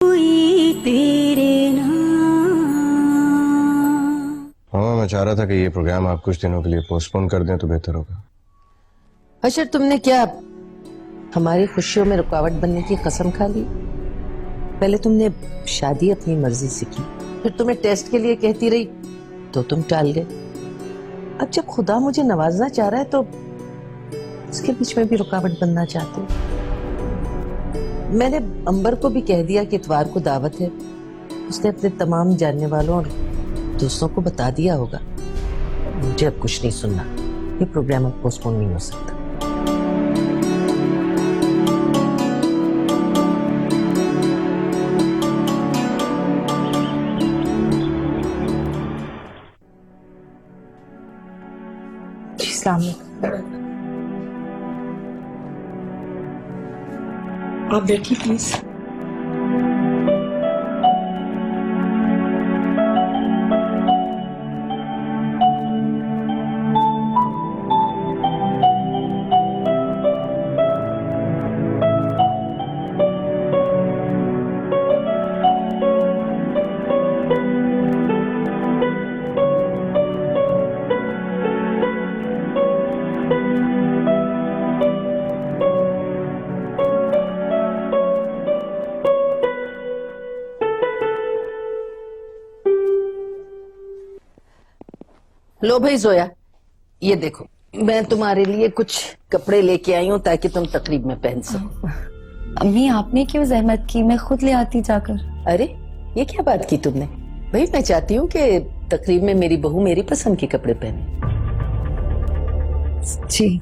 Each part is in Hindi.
हुई तेरे नाम। हाँ, मैं चाह रहा था कि ये प्रोग्राम आप कुछ दिनों के लिए पोस्टपोन कर दें तो बेहतर होगा। अच्छा, तुमने क्या हमारी खुशियों में रुकावट बनने की कसम खा ली? पहले तुमने शादी अपनी मर्जी से की, फिर तुम्हें टेस्ट के लिए कहती रही तो तुम टाल गए। अब जब खुदा मुझे नवाजना चाह रहा है तो उसके बीच में भी रुकावट बनना चाहते हो। मैंने अंबर को भी कह दिया कि इतवार को दावत है। उसने अपने तमाम जानने वालों और दोस्तों को बता दिया होगा। मुझे अब कुछ नहीं सुनना, ये प्रोग्राम अब पोस्टपोन नहीं हो सकता। आप बैठिए प्लीज। लो भाई जोया, ये देखो मैं तुम्हारे लिए कुछ कपड़े लेके आई हूँ ताकि तुम तकरीब में पहन सको। अम्मी आपने क्यों जहमत की, मैं खुद ले आती जाकर। अरे ये क्या बात की तुमने? भाई मैं चाहती हूँ कि तकरीब में मेरी बहू मेरी पसंद के कपड़े पहने। जी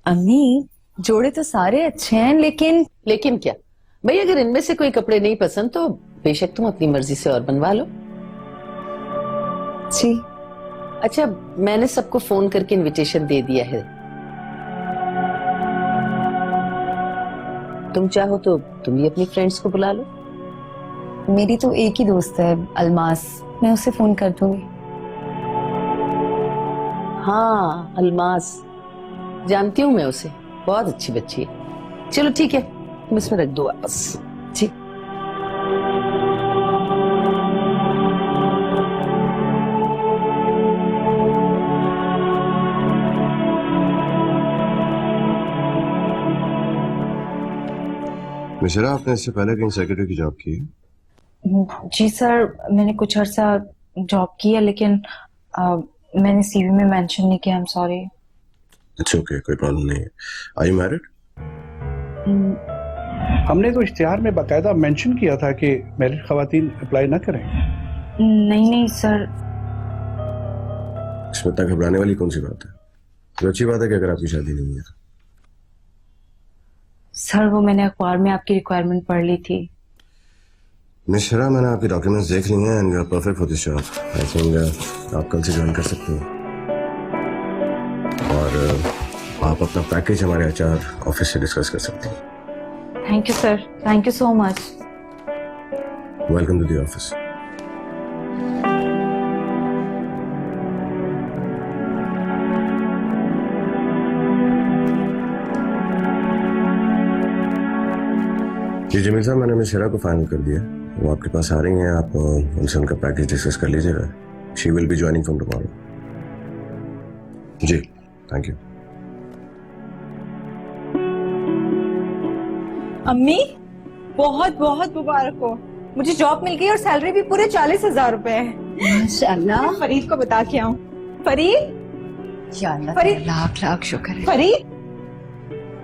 अम्मी, जोड़े तो सारे अच्छे हैं लेकिन क्या भाई, अगर इनमें से कोई कपड़े नहीं पसंद तो बेशक तुम अपनी मर्जी से और बनवा लो। जी अच्छा, मैंने सबको फोन करके इनविटेशन दे दिया है। तुम चाहो तो तुम भी अपनी फ्रेंड्स को बुला लो। मेरी तो एक ही दोस्त है अलमास, मैं उसे फोन कर दूंगी। हाँ अलमास, जानती हूँ मैं उसे, बहुत अच्छी बच्ची है। चलो ठीक है, तुम इसमें रख दो वापस। जी मिश्रा, आपने इससे पहले कहीं सेक्रेटरी की जॉब की है? जी सर, मैंने कुछ अर्सा जॉब की है लेकिन मैंने सीवी में मेंशन नहीं किया। I am sorry. It's okay, कोई प्रॉब्लम नहीं है। Are you married? हमने तो इश्तिहार में बाकायदा मेंशन किया था कि मैरिड खवातीन अप्लाई ना करें। नहीं सर। इसमें इतना घबराने वाली कौन सी बात है? तो अच्छी बात है कि अगर आपकी शादी नहीं है। सर वो मैंने अखबार में आपकी रिक्वायरमेंट पढ़ ली थी। मिश्रा, मैंने आपकी डॉक्यूमेंट्स देख लिए हैं and you are perfect for this job. I think आप कल से ज्वाइन कर सकते हैं और आप अपना पैकेज हमारे एचआर ऑफिस से डिस्कस कर सकते हैं। Thank you sir, thank you so much. Welcome to the office. जी जमील साहब, मैंने मिश्रा को फाइनल कर दिया। वो आपके पास आ रही हैं, आप उनसे उनका पैकेज डिस्कस कर लीजिएगा। She will be joining from tomorrow. जी थैंक यू। अम्मी बहुत बहुत मुबारक हो, मुझे जॉब मिल गई और सैलरी भी पूरे 40,000 रुपए है। माशाल्लाह। मैं फरीद को बता के आऊं। फरीद, या अल्लाह, फरीद। लाख लाख शुक्र है। फरीद,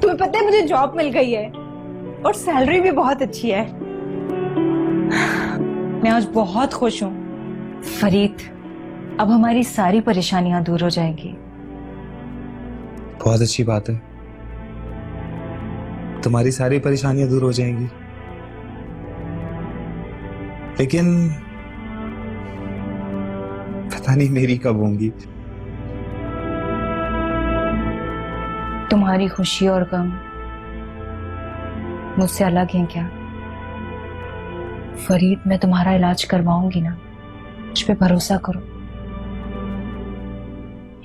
तुम्हें पता है मुझे जॉब मिल गई है और सैलरी भी बहुत अच्छी है। मैं आज बहुत खुश हूँ। फरीद, अब हमारी सारी परेशानियां दूर हो जाएंगी। बहुत अच्छी बात है, तुम्हारी सारी परेशानियां दूर हो जाएंगी। लेकिन पता नहीं मेरी कब होंगी। तुम्हारी खुशी और गम मुझसे अलग हैं क्या? फरीद, मैं तुम्हारा इलाज करवाऊंगी ना, मुझ पे भरोसा करो।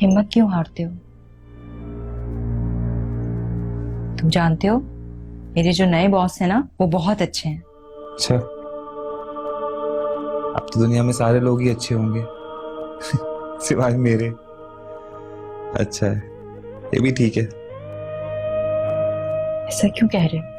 हिम्मत क्यों हारते हो? तुम जानते हो मेरे जो नए बॉस हैं ना वो बहुत अच्छे हैं। अच्छा, अब तो दुनिया में सारे लोग ही अच्छे होंगे सिवाय मेरे। अच्छा है, ये भी ठीक है। ऐसा क्यों कह रहे हो?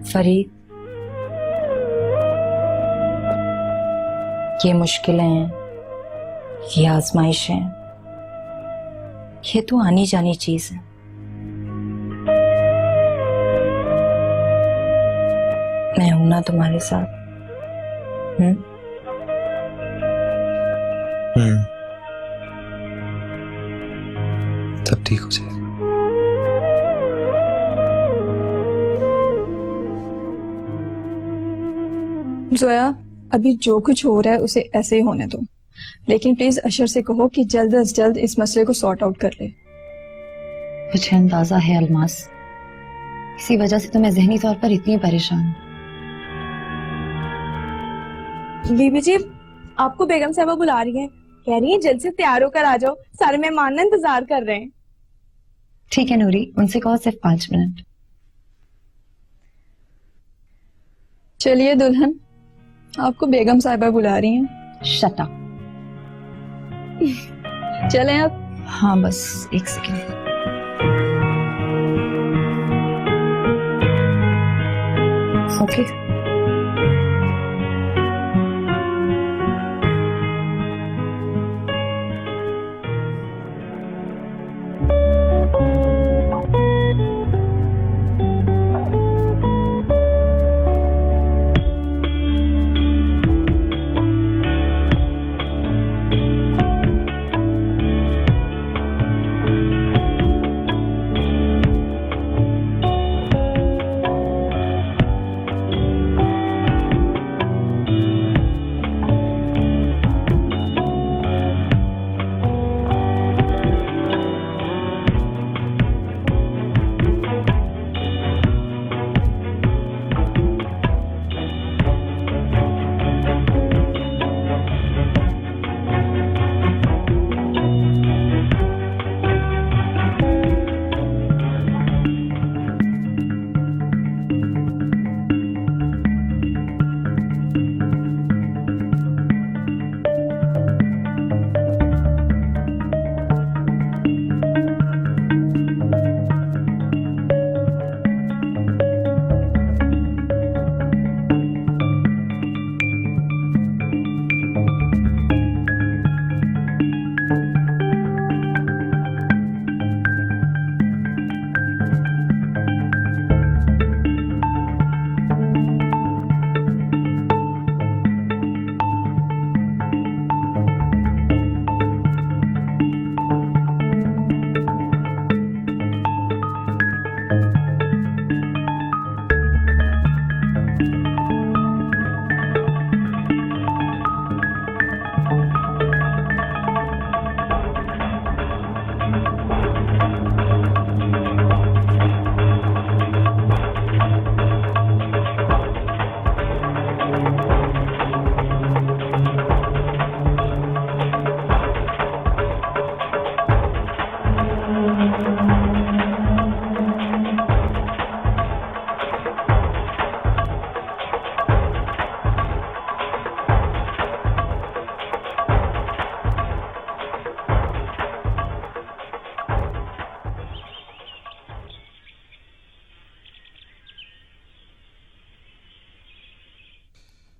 फरीद, ये मुश्किलें, ये आजमाइशें, ये तो आनी जानी चीज है। मैं हूं ना तुम्हारे साथ। सब ठीक हो जाएगा। जोया, अभी जो कुछ हो रहा है उसे ऐसे ही होने दो, लेकिन प्लीज अशर से कहो कि जल्द से जल्द इस मसले को सॉर्ट आउट कर ले। मुझे अंदाजा है अलमास, इसी वजह से तो मैं जहनी तौर पर इतनी परेशान हूँ। बीबी जी, आपको बेगम साहबा बुला रही हैं, कह रही हैं जल्द से तैयार होकर आ जाओ, सारे मेहमान इंतजार कर रहे हैं। ठीक है नूरी, उनसे कहो सिर्फ 5 मिनट। चलिए दुल्हन, आपको बेगम साहिबा बुला रही हैं। Shut up. चलें अब। हाँ बस 1 सेकेंड। ओके।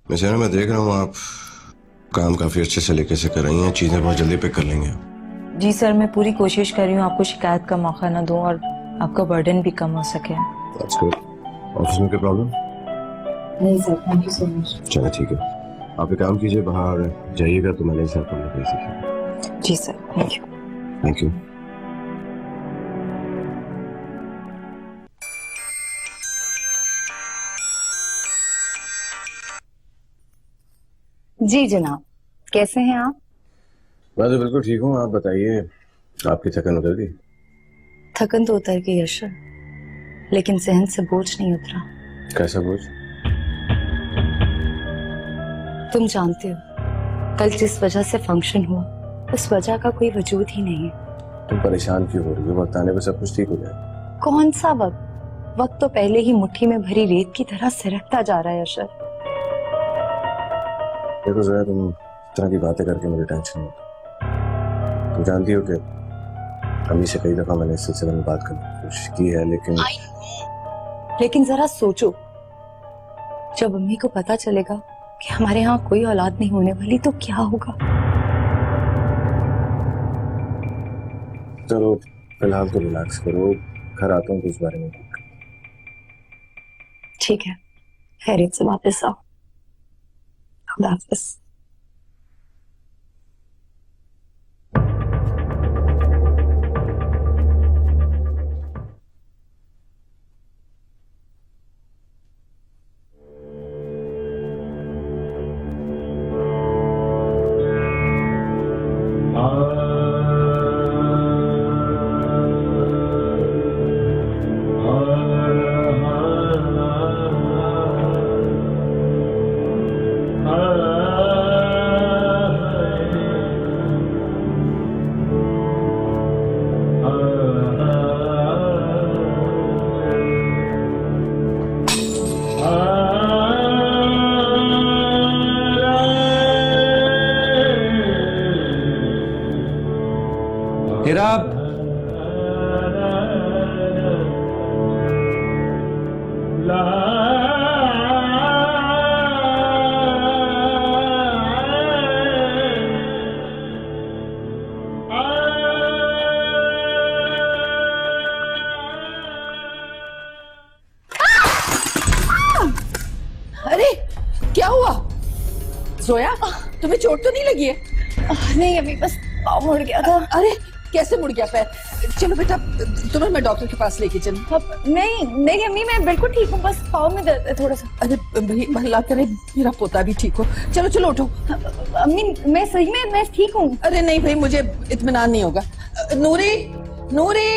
मिसेरा, मैं देख रहा हूँ आप काम काफी अच्छे सलीके से कर रही हैं, चीजें बहुत जल्दी पिक कर लेंगे। जी सर, मैं पूरी कोशिश कर रही हूँ आपको शिकायत का मौका ना दूं और आपका बर्डन भी कम हो सके। That's good. ऑफिस में कोई प्रॉब्लम? नहीं sir, thank you so much. चलो ठीक है, आप एक काम कीजिए, बाहर जाइएगा तो मैंने सर को भेज दीजिए। जी sir, thank you. Thank you. जी जनाब, कैसे हैं आप? मैं तो बिल्कुल ठीक हूँ, आप बताइए, आपकी थकन उतर गई? थकन तो उतर गई अशर, लेकिन जहन से बोझ नहीं उतरा। कैसा बोझ? तुम जानते हो कल जिस वजह से फंक्शन हुआ उस वजह का कोई वजूद ही नहीं है। तुम परेशान क्यों हो रही हो? वक्त आने पर सब कुछ ठीक हो जाएगा। कौन सा वक्त? वक्त तो पहले ही मुट्ठी में भरी रेत की तरह सिरकता जा रहा है अशर। देखो जोया, तुम इस तरह की बातें करके मुझे टेंशन होती। तुम जानती हो कि अम्मी से कई दफा मैंने इस सिलसिले में बात करने की कोशिश की है, लेकिन जरा सोचो, जब अम्मी को पता चलेगा कि हमारे यहाँ कोई औलाद नहीं होने वाली तो क्या होगा। चलो फिलहाल तो रिलैक्स करो, घर आता हूँ तो इस बारे में बात करें। ठीक है, खैरियत से वापस आओ। खुदा हाफिज। हिरा, अरे क्या हुआ जोया, तुम्हें चोट तो नहीं लगी है? नहीं अभी बस पाँव मुड़ गया था। अरे कैसे मुड़ गया पैर? चलो बेटा, तुम्हें मैं डॉक्टर के पास लेके चलूं। नहीं नहीं अम्मी, मैं बिल्कुल ठीक हूँ, बस पाँव में दर्द है थोड़ा सा। अरे भाई भला करे मेरा पोता भी ठीक हो। चलो चलो उठो। अम्मी मैं सही में मैं ठीक हूँ। अरे नहीं भाई, मुझे इत्मीनान नहीं होगा। नूरी, नूरी,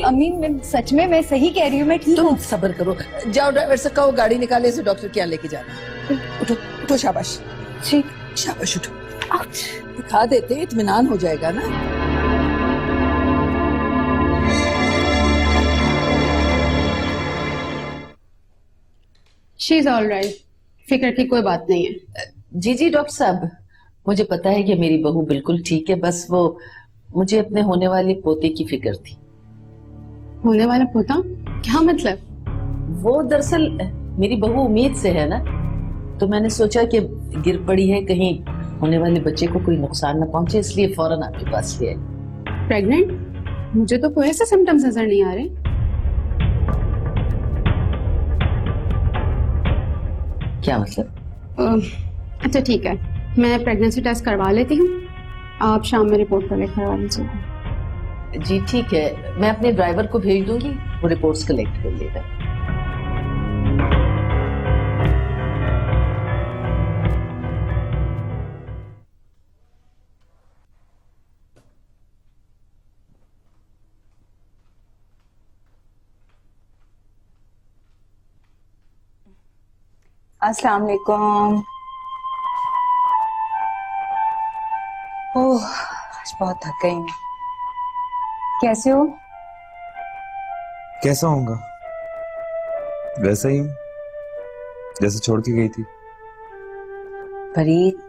अम्मी मैं सच में मैं सही कह रही हूँ, मैं ठीक हूँ। तुम सब्र करो। जाओ ड्राइवर से कहो गाड़ी निकाले, इसे डॉक्टर के यहाँ लेके जाना। उठो उठो, शाबाश ठीक। शाबाश, उठो। दिखा देते, इत्मीनान हो जाएगा ना। शी इज ऑल राइट, फिक्र की कोई बात नहीं है। जी जी डॉक्टर साहब, मुझे पता है कि मेरी बहू बिल्कुल ठीक है, बस वो मुझे अपने होने वाली पोते की फिक्र थी। होने वाला पोता? क्या मतलब? वो दरअसल मेरी बहू उम्मीद से है ना, तो मैंने सोचा कि गिर पड़ी है, कहीं होने वाले बच्चे को कोई नुकसान न पहुंचे, इसलिए फौरन आपके पास ले आई। प्रेग्नेंट? मुझे तो कोई ऐसे सिम्टम्स नजर नहीं आ रहे। क्या मतलब? अच्छा ठीक है, मैं प्रेगनेंसी टेस्ट करवा लेती हूँ, आप शाम में रिपोर्ट कर करवा लीजिएगा। जी ठीक है, मैं अपने ड्राइवर को भेज दूंगी, वो रिपोर्ट्स कलेक्ट कर लेगा। अस्सलाम वालेकुम। ओह आज बहुत थक गई मैं। कैसे हो? कैसा होऊंगा? वैसा ही हूँ जैसे छोड़ के गई थी। फरीद,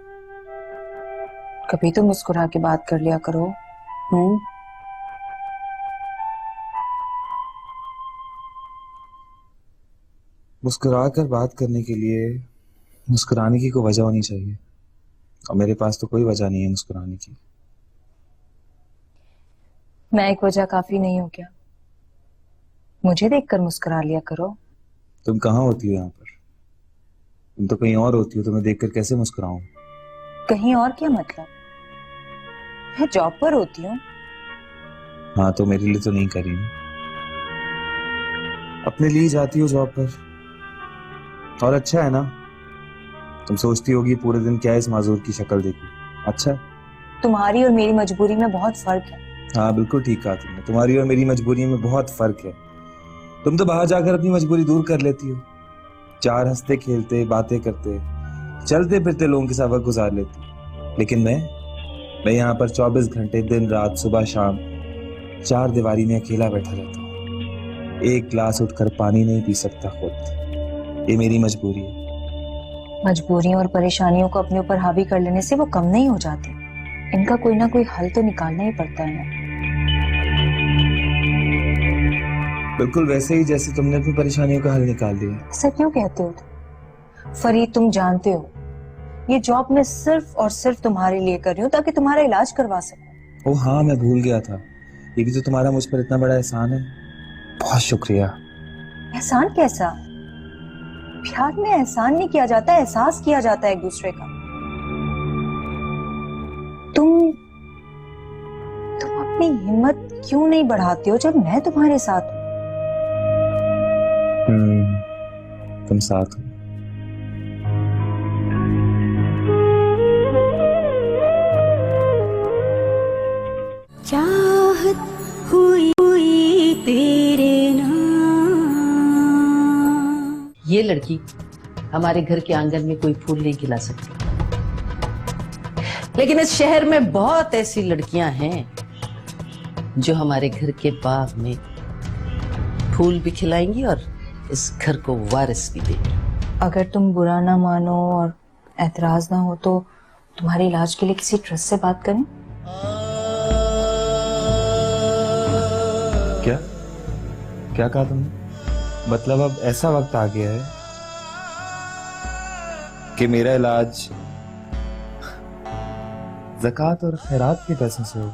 कभी तो मुस्कुरा के बात कर लिया करो। मुस्कुरा कर बात करने के लिए मुस्कुराने की कोई वजह होनी चाहिए, और मेरे पास तो कोई वजह नहीं है मुस्कुराने की। मैं एक वजह काफी नहीं हो क्या? मुझे देखकर मुस्कुरा लिया करो। तुम कहाँ होती हो यहाँ पर? तुम तो कहीं और होती हो, तुम्हें देखकर कैसे मुस्कुराऊं? कहीं और क्या मतलब? मैं जॉब पर होती हूँ। हाँ तो मेरे लिए तो नहीं कर रही, अपने लिए जाती हो जॉब पर, और अच्छा है ना। तुम सोचती होगी पूरे दिन क्या इस माजूर की शक्ल देखी। अच्छा, तुम्हारी और मेरी मजबूरी में बहुत फर्क है। हाँ बिल्कुल ठीक कहा तुमने, तुम्हारी और मेरी मजबूरी में बहुत फर्क है। तुम तो बाहर जाकर अपनी मजबूरी दूर कर लेती हो, 4 हंसते खेलते बातें करते चलते फिरते लोगों के साथ वक्त गुजार लेती। लेकिन मैं यहाँ पर 24 घंटे दिन रात सुबह शाम 4 दीवारी में अकेला बैठा रहता हूँ। एक गिलास उठकर पानी नहीं पी सकता खुद। ये मेरी मजबूरी है। मजबूरियों और परेशानियों को अपने ऊपर हावी कर लेने से वो कम नहीं हो जाते। इनका कोई ना कोई हल तो निकालना ही पड़ता है। बिल्कुल वैसे ही जैसे तुमने अपनी परेशानियों का हल निकाल दिया। ऐसा क्यों कहते हो? फरीद, तुम जानते हो ये जॉब मैं सिर्फ और सिर्फ तुम्हारे लिए कर रही हूँ ताकि तुम्हारा इलाज करवा सकूं। ओ हाँ, मैं भूल गया था। ये भी तो तुम्हारा मुझ पर इतना बड़ा एहसान है। बहुत शुक्रिया। एहसान कैसा? प्यार में एहसान नहीं किया जाता, एहसास किया जाता है एक दूसरे का। तुम अपनी हिम्मत क्यों नहीं बढ़ाते हो जब मैं तुम्हारे साथ हूँ? तुम साथ हो। चाहत हुई तेरे नाम। ये लड़की हमारे घर के आंगन में कोई फूल नहीं खिला सकती, लेकिन इस शहर में बहुत ऐसी लड़कियां हैं जो हमारे घर के बाग में फूल भी खिलाएंगी और इस घर को वारिस भी देंगी। अगर तुम बुरा ना मानो और एतराज ना हो तो तुम्हारे इलाज के लिए किसी ट्रस्ट से बात करें। क्या कहा तुमने? मतलब अब ऐसा वक्त आ गया है कि मेरा इलाज ज़कात और खैरात के पैसों से होगा।